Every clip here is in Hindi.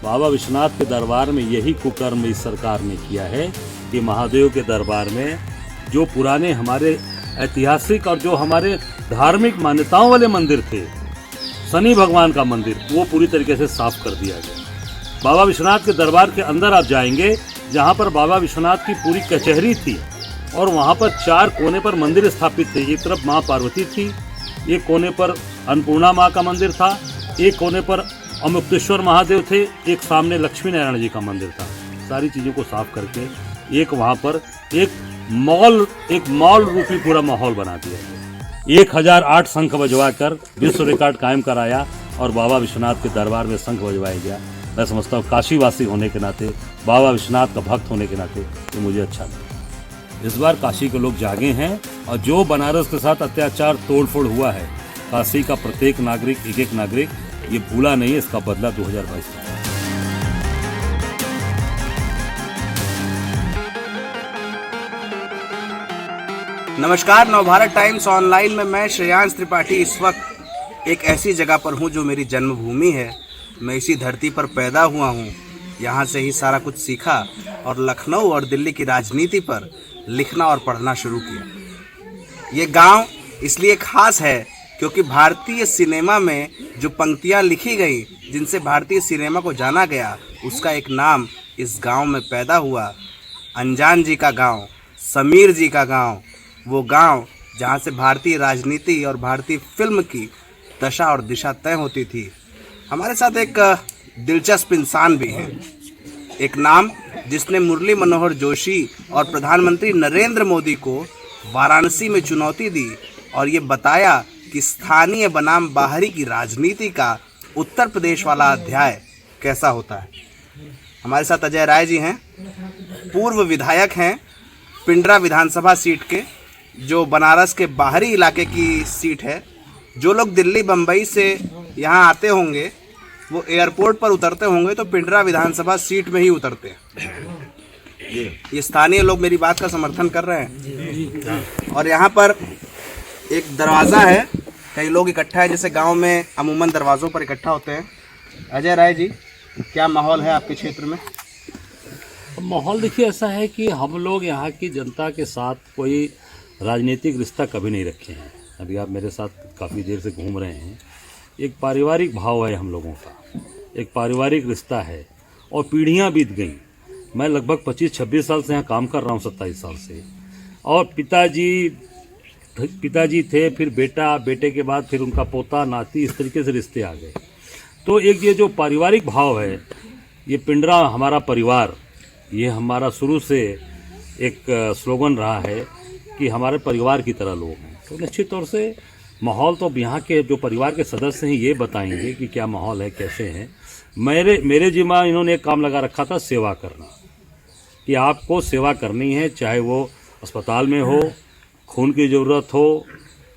बाबा विश्वनाथ के दरबार में यही कुकर्म इस सरकार ने किया है कि महादेव के दरबार में जो पुराने हमारे ऐतिहासिक और जो हमारे धार्मिक मान्यताओं वाले मंदिर थे, शनि भगवान का मंदिर, वो पूरी तरीके से साफ कर दिया गया। बाबा विश्वनाथ के दरबार के अंदर आप जाएंगे, जहाँ पर बाबा विश्वनाथ की पूरी कचहरी थी और वहाँ पर 4 कोने पर मंदिर स्थापित थे। एक तरफ माँ पार्वती थी, एक कोने पर अन्नपूर्णा माँ का मंदिर था, एक कोने पर अमुक्तेश्वर महादेव थे, एक सामने लक्ष्मी नारायण जी का मंदिर था। सारी चीज़ों को साफ करके एक वहाँ पर एक मॉल रूपी पूरा माहौल बना दिया गया। 1008 शंख बजवा कर विश्व रिकॉर्ड कायम कराया और बाबा विश्वनाथ के दरबार में शंख बजवाया गया। मैं समझता हूँ काशीवासी होने के नाते, बाबा विश्वनाथ का भक्त होने के नाते ये मुझे अच्छा लगा। इस बार काशी के लोग जागे हैं और जो बनारस के साथ अत्याचार तोड़फोड़ हुआ है, काशी का प्रत्येक नागरिक, एक नागरिक ये भूला नहीं है। इसका बदला 2022 में। नमस्कार, नवभारत टाइम्स ऑनलाइन में मैं श्रेयांश त्रिपाठी इस वक्त एक ऐसी जगह पर हूं जो मेरी जन्मभूमि है। मैं इसी धरती पर पैदा हुआ हूं, यहां से ही सारा कुछ सीखा और लखनऊ और दिल्ली की राजनीति पर लिखना और पढ़ना शुरू किया। ये गांव इसलिए खास है क्योंकि भारतीय सिनेमा में जो पंक्तियां लिखी गई, जिनसे भारतीय सिनेमा को जाना गया, उसका एक नाम इस गांव में पैदा हुआ। अनजान जी का गांव, समीर जी का गांव, वो गांव जहां से भारतीय राजनीति और भारतीय फिल्म की दशा और दिशा तय होती थी। हमारे साथ एक दिलचस्प इंसान भी है, एक नाम जिसने मुरली मनोहर जोशी और प्रधानमंत्री नरेंद्र मोदी को वाराणसी में चुनौती दी और ये बताया कि स्थानीय बनाम बाहरी की राजनीति का उत्तर प्रदेश वाला अध्याय कैसा होता है। हमारे साथ अजय राय जी हैं, पूर्व विधायक हैं पिंडरा विधानसभा सीट के, जो बनारस के बाहरी इलाके की सीट है। जो लोग दिल्ली बम्बई से यहाँ आते होंगे वो एयरपोर्ट पर उतरते होंगे तो पिंडरा विधानसभा सीट में ही उतरते हैं। ये स्थानीय लोग मेरी बात का समर्थन कर रहे हैं। और यहाँ पर एक दरवाज़ा है, कई लोग इकट्ठा है, जैसे गांव में अमूमन दरवाज़ों पर इकट्ठा होते हैं। अजय राय जी, क्या माहौल है आपके क्षेत्र में? माहौल देखिए ऐसा है कि हम लोग यहाँ की जनता के साथ कोई राजनीतिक रिश्ता कभी नहीं रखे हैं। अभी आप मेरे साथ काफ़ी देर से घूम रहे हैं। एक पारिवारिक भाव है हम लोगों का, एक पारिवारिक रिश्ता है और पीढ़ियाँ बीत गई। मैं लगभग 25-26 साल से यहाँ काम कर रहा हूँ, 27 साल से। और पिताजी थे, फिर बेटा, बेटे के बाद फिर उनका पोता, नाती, इस तरीके से रिश्ते आ गए। तो एक ये जो पारिवारिक भाव है, ये पिंडरा हमारा परिवार, ये हमारा शुरू से एक स्लोगन रहा है कि हमारे परिवार की तरह लोग हैं। तो निश्चित तौर से माहौल तो यहाँ के जो परिवार के सदस्य हैं ये बताएंगे कि क्या माहौल है, कैसे हैं। मेरे जिम्मा इन्होंने एक काम लगा रखा था, सेवा करना, कि आपको सेवा करनी है, चाहे वो अस्पताल में हो, खून की ज़रूरत हो,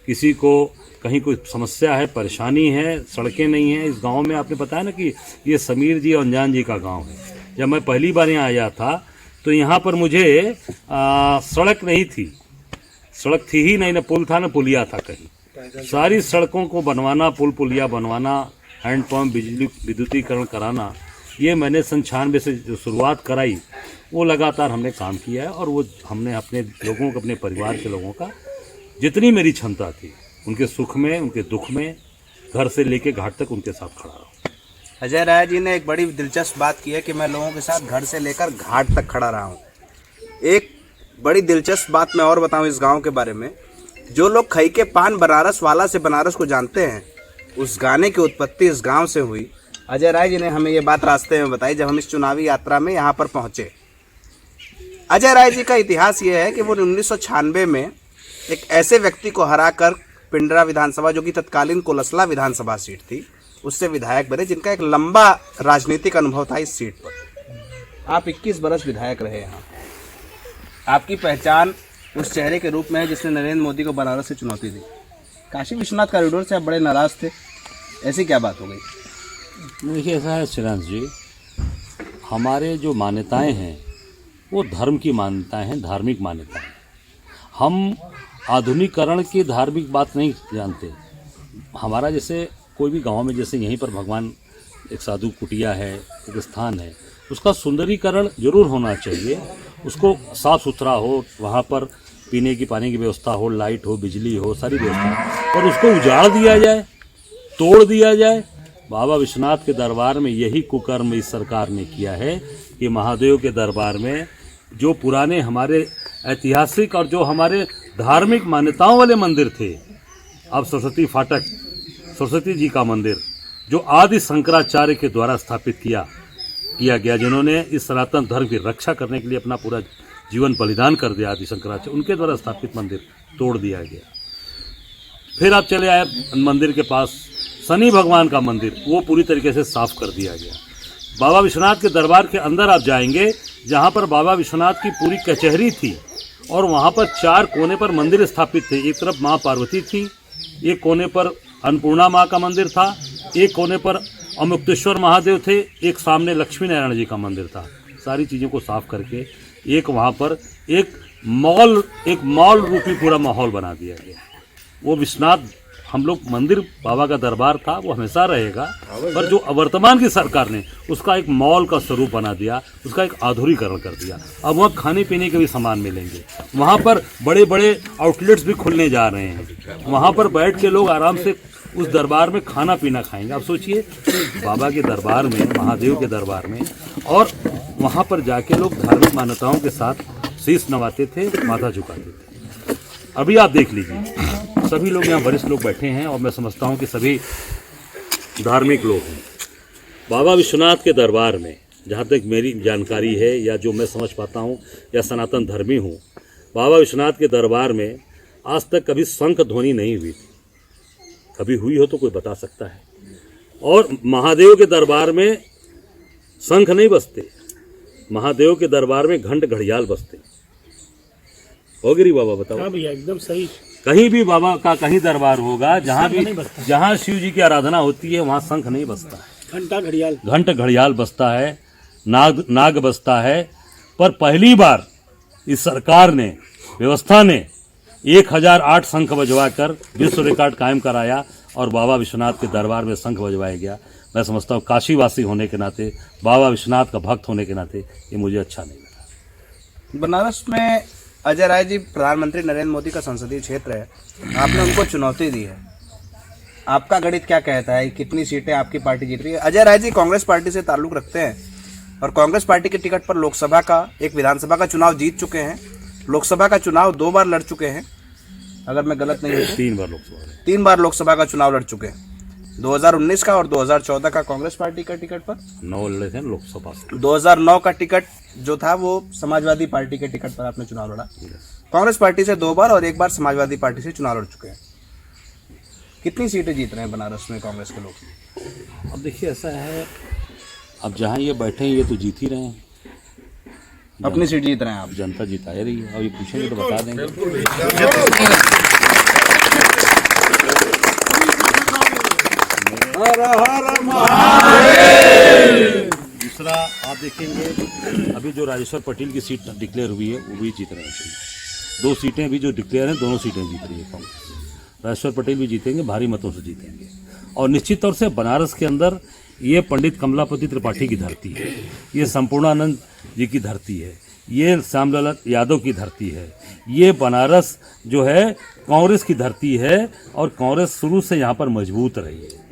किसी को कहीं कोई समस्या है, परेशानी है, सड़कें नहीं हैं। इस गांव में आपने बताया ना कि ये समीर जी और अनजान जी का गांव है। जब मैं पहली बार यहाँ आया था तो यहाँ पर मुझे सड़क नहीं थी, सड़क थी ही नहीं, ना पुल था ना पुलिया था कहीं। सारी सड़कों को बनवाना, पुल पुलिया बनवाना, हैंडपम्प, बिजली विद्युतीकरण कराना, ये मैंने सन 96 से जो शुरुआत कराई, वो लगातार हमने काम किया है। और वो हमने अपने लोगों को, अपने परिवार के लोगों का जितनी मेरी क्षमता थी, उनके सुख में, उनके दुख में, घर से लेके घाट तक उनके साथ खड़ा रहा। अजय राय जी ने एक बड़ी दिलचस्प बात की है कि मैं लोगों के साथ घर से लेकर घाट तक खड़ा रहा हूँ। एक बड़ी दिलचस्प बात मैं और बताऊँ इस गांव के बारे में। जो लोग खई के पान बनारस वाला से बनारस को जानते हैं, उस गाने की उत्पत्ति इस गांव से हुई। अजय राय जी ने हमें ये बात रास्ते में बताई जब हम इस चुनावी यात्रा में यहाँ पर पहुँचे। अजय राय जी का इतिहास ये है कि वो 1996 में एक ऐसे व्यक्ति को हराकर पिंडरा विधानसभा, जो कि तत्कालीन कोलसला विधानसभा सीट थी, उससे विधायक बने, जिनका एक लंबा राजनीतिक अनुभव था इस सीट पर। आप 21 बरस विधायक रहे यहाँ। आपकी पहचान उस चेहरे के रूप में है जिसने नरेंद्र मोदी को बनारस से चुनौती दी। काशी विश्वनाथ कॉरिडोर से आप बड़े नाराज थे, ऐसी क्या बात हो गई? देखिए ऐसा है श्रीनाथ जी, हमारे जो मान्यताएं हैं वो धर्म की मान्यताएं हैं, धार्मिक मान्यताएं। हम आधुनिकीकरण की धार्मिक बात नहीं जानते। हमारा जैसे कोई भी गांव में, जैसे यहीं पर भगवान एक साधु कुटिया है, एक स्थान है, उसका सुंदरीकरण जरूर होना चाहिए। उसको साफ सुथरा हो, वहाँ पर पीने की पानी की व्यवस्था हो, लाइट हो, बिजली हो, सारी व्यवस्था हो, पर उसको उजाड़ दिया जाए, तोड़ दिया जाए। बाबा विश्वनाथ के दरबार में यही कुकर्म इस सरकार ने किया है कि महादेव के दरबार में जो पुराने हमारे ऐतिहासिक और जो हमारे धार्मिक मान्यताओं वाले मंदिर थे, अब सरस्वती फाटक, सरस्वती जी का मंदिर जो आदि शंकराचार्य के द्वारा स्थापित किया गया, जिन्होंने इस सनातन धर्म की रक्षा करने के लिए अपना पूरा जीवन बलिदान कर दिया, आदि शंकराचार्य, उनके द्वारा स्थापित मंदिर तोड़ दिया गया। फिर आप चले आए मंदिर के पास शनि भगवान का मंदिर, वो पूरी तरीके से साफ कर दिया गया। बाबा विश्वनाथ के दरबार के अंदर आप जाएंगे, जहाँ पर बाबा विश्वनाथ की पूरी कचहरी थी और वहाँ पर 4 कोने पर मंदिर स्थापित थे। एक तरफ माँ पार्वती थी, एक कोने पर अन्नपूर्णा माँ का मंदिर था, एक कोने पर अमुक्तेश्वर महादेव थे, एक सामने लक्ष्मी नारायण जी का मंदिर था। सारी चीज़ों को साफ करके एक वहाँ पर एक मॉल रूपी पूरा माहौल बना दिया गया। वो विश्वनाथ हम लोग मंदिर बाबा का दरबार था, वो हमेशा रहेगा, पर जो वर्तमान की सरकार ने उसका एक मॉल का स्वरूप बना दिया, उसका एक आधुनिकीकरण कर दिया। अब वहाँ खाने पीने के भी सामान मिलेंगे, वहाँ पर बड़े बड़े आउटलेट्स भी खुलने जा रहे हैं, वहाँ पर बैठ के लोग आराम से उस दरबार में खाना पीना खाएंगे। आप सोचिए, बाबा के दरबार में, महादेव के दरबार में, और वहाँ पर जाके लोग धार्मिक मान्यताओं के साथ शीश नवाते थे, माथा झुकाते थे। अभी आप देख लीजिए, सभी लोग यहाँ वरिष्ठ लोग बैठे हैं और मैं समझता हूँ कि सभी धार्मिक लोग हैं। बाबा विश्वनाथ के दरबार में, जहाँ तक मेरी जानकारी है या जो मैं समझ पाता हूँ या सनातन धर्मी हूँ, बाबा विश्वनाथ के दरबार में आज तक कभी शंख ध्वनि नहीं हुई थी। कभी हुई हो तो कोई बता सकता है। और महादेव के दरबार में शंख नहीं बजते, महादेव के दरबार में घंट घड़ियाल बजते। हो गिरी बाबा, बताओ। हाँ भैया, एकदम सही। कहीं भी बाबा का कहीं दरबार होगा, जहाँ शिव जी की आराधना होती है, वहाँ शंख नहीं बजता है, घंट घड़ियाल बजता है, नाग बजता है। पर पहली बार इस सरकार ने, व्यवस्था ने 1008 शंख बजवा कर विश्व रिकॉर्ड कायम कराया और बाबा विश्वनाथ के दरबार में शंख बजवाया गया। मैं समझता हूँ काशीवासी होने के नाते, बाबा विश्वनाथ का भक्त होने के नाते, ये मुझे अच्छा नहीं लगा। बनारस में अजय राय जी प्रधानमंत्री नरेंद्र मोदी का संसदीय क्षेत्र है, आपने उनको चुनौती दी है, आपका गणित क्या कहता है, कितनी सीटें आपकी पार्टी जीत रही है? अजय राय जी कांग्रेस पार्टी से ताल्लुक रखते हैं और कांग्रेस पार्टी के टिकट पर लोकसभा का, एक विधानसभा का चुनाव जीत चुके हैं, लोकसभा का चुनाव 2 बार लड़ चुके हैं, अगर मैं गलत नहीं हूँ 3 बार लोकसभा का चुनाव लड़ चुके हैं, 2019 का और 2014 का कांग्रेस पार्टी का टिकट पर 9 लड़े थे लोकसभा से। 2009 का टिकट जो था वो समाजवादी पार्टी के टिकट पर आपने चुनाव लड़ा। कांग्रेस पार्टी से 2 बार और 1 बार समाजवादी पार्टी से चुनाव लड़ चुके हैं। कितनी सीटें जीत रहे हैं बनारस में कांग्रेस के लोग? अब देखिए, ऐसा है, अब जहाँ ये बैठे हैं ये तो जीत ही रहे हैं, अपनी सीट जीत रहे हैं आप। जनता जिता रही है, अब ये पूछेंगे तो बता देंगे। दूसरा आप देखेंगे, अभी जो राजेश्वर पटेल की सीट डिक्लेयर हुई है वो भी जीत रहे हैं। 2 सीटें भी जो डिक्लेयर हैं, दोनों सीटें जीत रही है कांग्रेस। राजेश्वर पटेल भी जीतेंगे, भारी मतों से जीतेंगे। और निश्चित तौर से बनारस के अंदर ये पंडित कमलापति त्रिपाठी की धरती है, ये संपूर्णानंद जी की धरती है, ये श्यामलाल यादव की धरती है, ये बनारस जो है कांग्रेस की धरती है और कांग्रेस शुरू से यहाँ पर मजबूत रही है,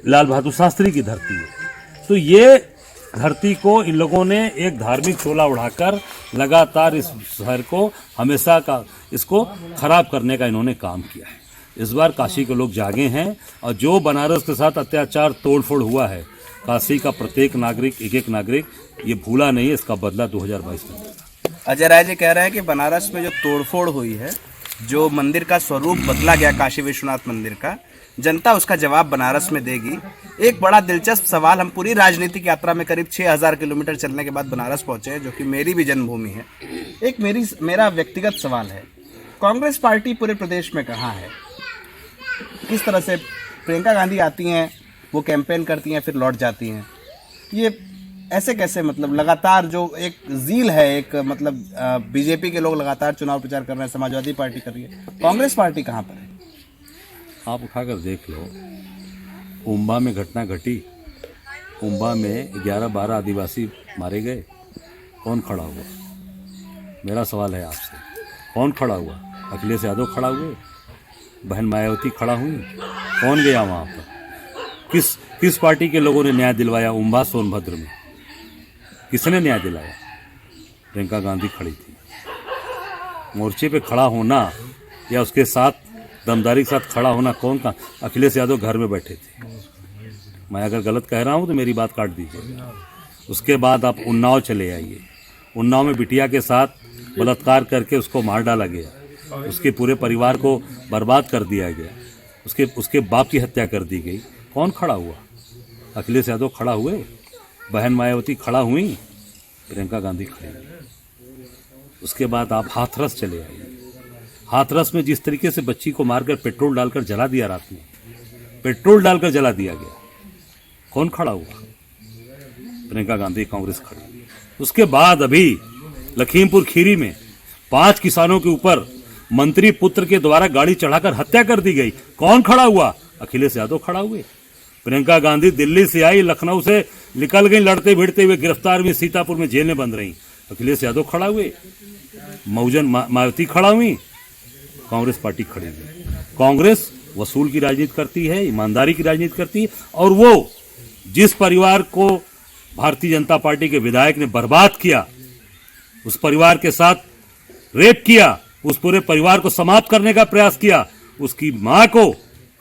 लाल बहादुर शास्त्री की धरती है। तो ये धरती को इन लोगों ने एक धार्मिक चोला उड़ाकर लगातार इस शहर को हमेशा का इसको खराब करने का इन्होंने काम किया है। इस बार काशी के लोग जागे हैं और जो बनारस के साथ अत्याचार तोड़फोड़ हुआ है, काशी का प्रत्येक नागरिक, एक नागरिक ये भूला नहीं है, इसका बदला 2022 में लेगा। अजय राय जी कह रहे हैं कि बनारस में जो तोड़फोड़ हुई है, जो मंदिर का स्वरूप बदला गया काशी विश्वनाथ मंदिर का, जनता उसका जवाब बनारस में देगी। एक बड़ा दिलचस्प सवाल, हम पूरी राजनीतिक यात्रा में करीब 6000 किलोमीटर चलने के बाद बनारस पहुंचे हैं, जो कि मेरी भी जन्मभूमि है। एक मेरा व्यक्तिगत सवाल है, कांग्रेस पार्टी पूरे प्रदेश में कहाँ है? किस तरह से प्रियंका गांधी आती हैं, वो कैंपेन करती हैं, फिर लौट जाती हैं, ये ऐसे कैसे? मतलब लगातार जो एक ज़ील है, एक मतलब बीजेपी के लोग लगातार चुनाव प्रचार कर रहे हैं, समाजवादी पार्टी कर रही है, कांग्रेस पार्टी कहाँ पर है? आप उठाकर देख लो, उम्बा में घटना घटी, उम्बा में 11-12 आदिवासी मारे गए, कौन खड़ा हुआ? मेरा सवाल है आपसे, कौन खड़ा हुआ? अखिलेश यादव खड़ा हुए, बहन मायावती खड़ा हुई, कौन गया वहाँ पर? किस पार्टी के लोगों ने न्याय दिलवाया उम्बा सोनभद्र में? किसने न्याय दिलाया? प्रियंका गांधी खड़ी थी। मोर्चे पे खड़ा होना या उसके साथ दमदारी के साथ खड़ा होना कौन का? अखिलेश यादव घर में बैठे थे। मैं अगर गलत कह रहा हूँ तो मेरी बात काट दीजिए। उसके बाद आप उन्नाव चले आइए, उन्नाव में बिटिया के साथ बलात्कार करके उसको मार डाला गया, उसके पूरे परिवार को बर्बाद कर दिया गया, उसके बाप की हत्या कर दी गई। कौन खड़ा हुआ? अखिलेश यादव खड़ा हुए, बहन मायावती खड़ा हुई, प्रियंका गांधी खड़ी हुई। उसके बाद आप हाथरस चले आइए। हाथरस में जिस तरीके से बच्ची को मारकर पेट्रोल डालकर जला दिया, रात में पेट्रोल डालकर जला दिया गया, कौन खड़ा हुआ? प्रियंका गांधी, कांग्रेस खड़ी हुई। उसके बाद अभी लखीमपुर खीरी में 5 किसानों के ऊपर मंत्री पुत्र के द्वारा गाड़ी चढ़ाकर हत्या कर दी गई, कौन खड़ा हुआ? अखिलेश यादव खड़ा हुए। प्रियंका गांधी दिल्ली से आई, लखनऊ से निकल गई लड़ते भिड़ते हुए, गिरफ्तार हुई, सीतापुर में जेल में बंद रही, अखिलेश यादव खड़ा हुए। मऊजन मायावती खड़ा हुई, कांग्रेस पार्टी खड़ी हुई। कांग्रेस वसूल की राजनीति करती है, ईमानदारी की राजनीति करती है, और वो जिस परिवार को भारतीय जनता पार्टी के विधायक ने बर्बाद किया, उस परिवार के साथ रेप किया, उस पूरे परिवार को समाप्त करने का प्रयास किया, उसकी मां को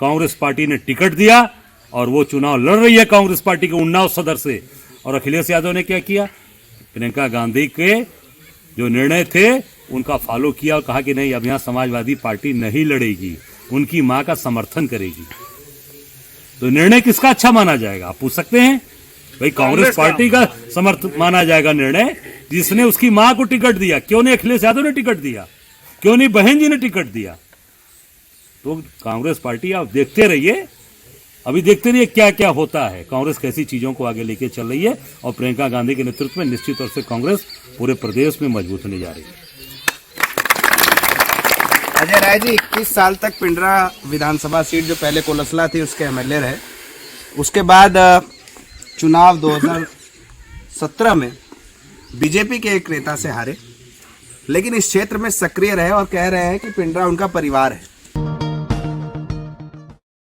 कांग्रेस पार्टी ने टिकट दिया और वो चुनाव लड़ रही है कांग्रेस पार्टी के उन्नाव सदर से। और अखिलेश यादव ने क्या किया? प्रियंका गांधी के जो निर्णय थे उनका फॉलो किया और कहा कि नहीं, अब यहां समाजवादी पार्टी नहीं लड़ेगी, उनकी मां का समर्थन करेगी। तो निर्णय किसका अच्छा माना जाएगा? आप पूछ सकते हैं। भाई कांग्रेस पार्टी का समर्थन माना जाएगा निर्णय जिसने उसकी मां को टिकट दिया। क्यों नहीं अखिलेश यादव ने टिकट दिया? क्यों नहीं बहन जी ने टिकट दिया? तो कांग्रेस पार्टी आप देखते रहिए, अभी देखते रहिए क्या क्या होता है, कांग्रेस कैसी चीजों को आगे लेके चल रही है। और प्रियंका गांधी के नेतृत्व में निश्चित तौर से कांग्रेस पूरे प्रदेश में मजबूत होने जा रही है। अजय राय जी 21 साल तक पिंडरा विधानसभा सीट जो पहले कोलसला थी उसके एमएलए रहे, उसके बाद चुनाव 2017 में बीजेपी के एक नेता से हारे, लेकिन इस क्षेत्र में सक्रिय रहे और कह रहे हैं कि पिंडरा उनका परिवार है।